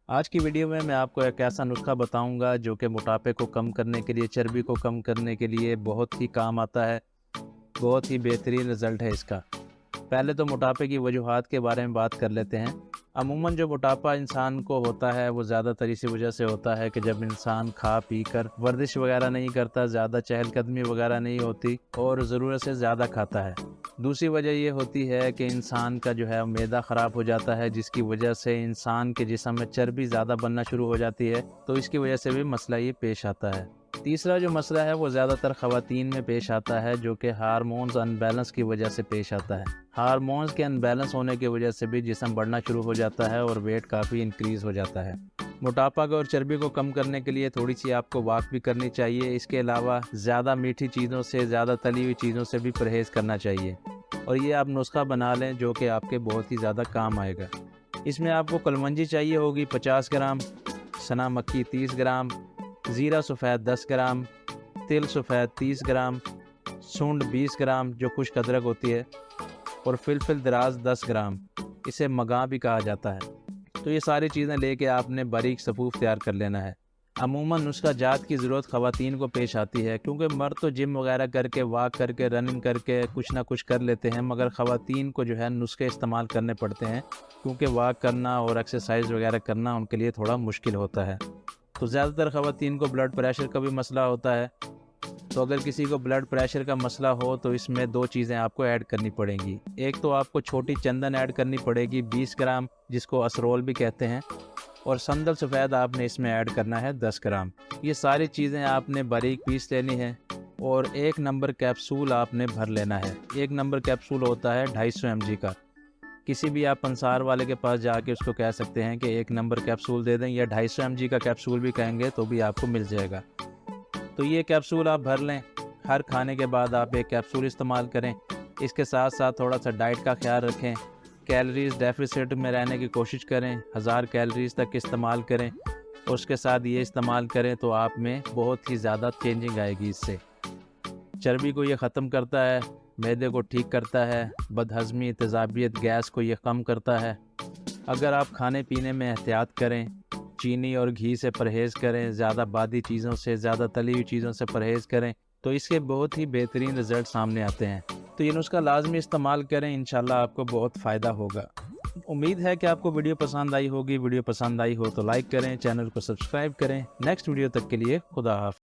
आज की वीडियो में मैं आपको एक ऐसा नुस्खा बताऊंगा जो कि मोटापे को कम करने के लिए, चर्बी को कम करने के लिए बहुत ही काम आता है। बहुत ही बेहतरीन रिज़ल्ट है इसका। पहले तो मोटापे की वजूहात के बारे में बात कर लेते हैं। अमूमन जो मोटापा इंसान को होता है वो ज़्यादातर इसी वजह से होता है कि जब इंसान खा पी कर वर्जिश वगैरह नहीं करता, ज़्यादा चहलकदमी वगैरह नहीं होती और ज़रूरत से ज़्यादा खाता है। दूसरी वजह ये होती है कि इंसान का जो है मैदा ख़राब हो जाता है, जिसकी वजह से इंसान के जिस्म में चर्बी ज़्यादा बनना शुरू हो जाती है, तो इसकी वजह से भी मसला ये पेश आता है। तीसरा जो मसला है वो ज़्यादातर ख़वातीन में पेश आता है, जो कि हार्मोन्स अनबैलेंस की वजह से पेश आता है। हार्मोन्स के अनबैलेंस होने की वजह से भी जिस्म बढ़ना शुरू हो जाता है और वेट काफ़ी इंक्रीज़ हो जाता है। मोटापा को और चर्बी को कम करने के लिए थोड़ी सी आपको वॉक भी करनी चाहिए। इसके अलावा ज़्यादा मीठी चीज़ों से, ज़्यादा तली हुई चीज़ों से भी परहेज़ करना चाहिए और ये आप नुस्खा बना लें जो कि आपके बहुत ही ज़्यादा काम आएगा। इसमें आपको कलवंजी चाहिए होगी 50 ग्राम, सना मक्खी 30 ग्राम, ज़ीरा सफ़ेद 10 ग्राम, तिल सफ़ेद 30 ग्राम, सूंड 20 ग्राम जो खुश्क अदरक होती है, और फिलफिल दराज 10 ग्राम, इसे मगा भी कहा जाता है। तो ये सारी चीज़ें लेके आपने बारीक सफ़ूफ तैयार कर लेना है। अमूमन नुस्खा जात की ज़रूरत ख़वातीन को पेश आती है, क्योंकि मर्द तो जिम वगैरह करके, वॉक करके, रनिंग करके कुछ ना कुछ कर लेते हैं, मगर ख़वातीन को जो है नुस्खे इस्तेमाल करने पड़ते हैं, क्योंकि वॉक करना और एक्सरसाइज वगैरह करना उनके लिए थोड़ा मुश्किल होता है। तो ज़्यादातर ख़वातीन को ब्लड प्रेशर का भी मसला होता है। तो अगर किसी को ब्लड प्रेशर का मसला हो तो इसमें 2 चीज़ें आपको ऐड करनी पड़ेंगी। एक तो आपको छोटी चंदन ऐड करनी पड़ेगी 20 ग्राम, जिसको असरोल भी कहते हैं, और संदल सफ़ेद आपने इसमें ऐड करना है 10 ग्राम। ये सारी चीज़ें आपने बारीक पीस लेनी है और 1 नंबर कैप्सूल आपने भर लेना है। 1 नंबर कैप्सूल होता है 250 mg का। किसी भी आप पंसार वाले के पास जाके उसको कह सकते हैं कि 1 नंबर कैप्सूल दे दें, या 250 mg का कैप्सूल भी कहेंगे तो भी आपको मिल जाएगा। तो ये कैप्सूल आप भर लें। हर खाने के बाद आप एक कैप्सूल इस्तेमाल करें। इसके साथ साथ थोड़ा सा डाइट का ख्याल रखें। कैलोरीज डेफिसिट में रहने की कोशिश करें, 1000 कैलोरीज तक इस्तेमाल करें, और उसके साथ ये इस्तेमाल करें तो आप में बहुत ही ज़्यादा चेंजिंग आएगी इससे। चर्बी को ये ख़त्म करता है, मैदे को ठीक करता है, बदहज़मी, तेज़ाबियत, गैस को ये कम करता है। अगर आप खाने पीने में एहतियात करें, चीनी और घी से परहेज़ करें, ज़्यादा बादी चीज़ों से, ज़्यादा तली हुई चीज़ों से परहेज़ करें, तो इसके बहुत ही बेहतरीन रिज़ल्ट सामने आते हैं। तो ये नुस्खा लाज़मी इस्तेमाल करें, इंशाल्लाह आपको बहुत फ़ायदा होगा। उम्मीद है कि आपको वीडियो पसंद आई होगी। वीडियो पसंद आई हो तो लाइक करें, चैनल को सब्सक्राइब करें। नेक्स्ट वीडियो तक के लिए खुदा हाफ़िज़।